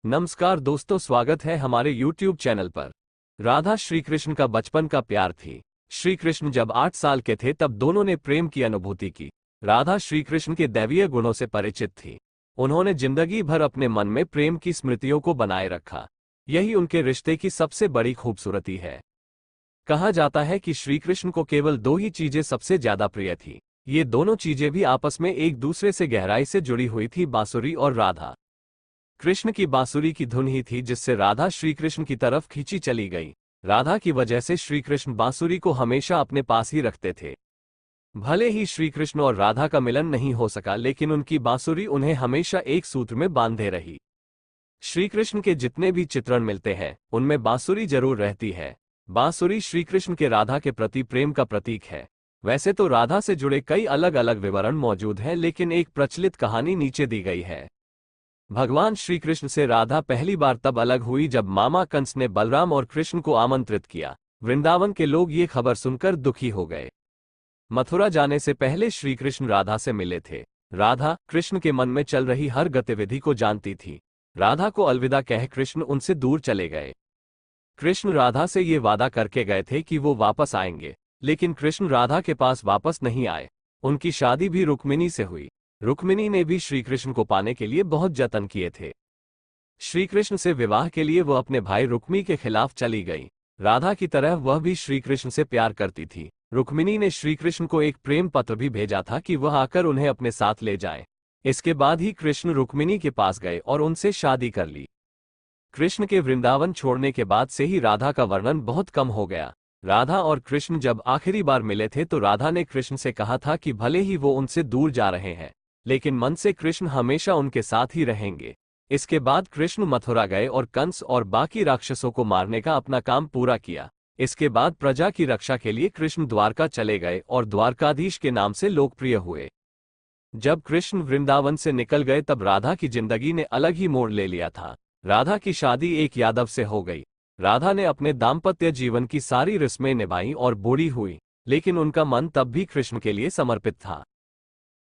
नमस्कार दोस्तों, स्वागत है हमारे YouTube चैनल पर। राधा श्री कृष्ण का बचपन का प्यार थी। श्री कृष्ण जब 8 साल के थे तब दोनों ने प्रेम की अनुभूति की। राधा श्री कृष्ण के दैवीय गुणों से परिचित थी। उन्होंने जिंदगी भर अपने मन में प्रेम की स्मृतियों को बनाए रखा। यही उनके रिश्ते की सबसे बड़ी खूबसूरती है। कहा जाता है कि श्री कृष्ण को केवल 2 ही चीजें सबसे ज्यादा प्रिय थी। ये दोनों चीजें भी आपस में एक दूसरे से गहराई से जुड़ी हुई थी, बांसुरी और राधा। कृष्ण की बांसुरी की धुन ही थी जिससे राधा श्री कृष्ण की तरफ खींची चली गई। राधा की वजह से श्री कृष्ण बांसुरी को हमेशा अपने पास ही रखते थे। भले ही श्री कृष्ण और राधा का मिलन नहीं हो सका, लेकिन उनकी बांसुरी उन्हें हमेशा एक सूत्र में बांधे रही। श्री कृष्ण के जितने भी चित्रण मिलते हैं उनमें बांसुरी जरूर रहती है। बांसुरी श्री कृष्ण के राधा के प्रति प्रेम का प्रतीक है। वैसे तो राधा से जुड़े कई अलग अलग विवरण मौजूद हैं, लेकिन एक प्रचलित कहानी नीचे दी गई है। भगवान श्री कृष्ण से राधा पहली बार तब अलग हुई जब मामा कंस ने बलराम और कृष्ण को आमंत्रित किया। वृंदावन के लोग ये खबर सुनकर दुखी हो गए। मथुरा जाने से पहले श्री कृष्ण राधा से मिले थे। राधा कृष्ण के मन में चल रही हर गतिविधि को जानती थी। राधा को अलविदा कह कृष्ण उनसे दूर चले गए। कृष्ण राधा से ये वादा करके गए थे कि वो वापस आएंगे, लेकिन कृष्ण राधा के पास वापस नहीं आए। उनकी शादी भी रुक्मिणी से हुई। रुक्मिणी ने भी श्री कृष्ण को पाने के लिए बहुत जतन किए थे। श्री कृष्ण से विवाह के लिए वो अपने भाई रुक्मी के खिलाफ चली गई। राधा की तरह वह भी श्री कृष्ण से प्यार करती थी। रुक्मिणी ने श्री कृष्ण को एक प्रेम पत्र भी भेजा था कि वह आकर उन्हें अपने साथ ले जाए। इसके बाद ही कृष्ण रुक्मिणी के पास गए और उनसे शादी कर ली। कृष्ण के वृंदावन छोड़ने के बाद से ही राधा का वर्णन बहुत कम हो गया। राधा और कृष्ण जब आखिरी बार मिले थे तो राधा ने कृष्ण से कहा था कि भले ही वो उनसे दूर जा रहे हैं, लेकिन मन से कृष्ण हमेशा उनके साथ ही रहेंगे। इसके बाद कृष्ण मथुरा गए और कंस और बाकी राक्षसों को मारने का अपना काम पूरा किया। इसके बाद प्रजा की रक्षा के लिए कृष्ण द्वारका चले गए और द्वारकाधीश के नाम से लोकप्रिय हुए। जब कृष्ण वृंदावन से निकल गए तब राधा की जिंदगी ने अलग ही मोड़ ले लिया था। राधा की शादी एक यादव से हो गई। राधा ने अपने दाम्पत्य जीवन की सारी रस्में निभाई और बूढ़ी हुई, लेकिन उनका मन तब भी कृष्ण के लिए समर्पित था।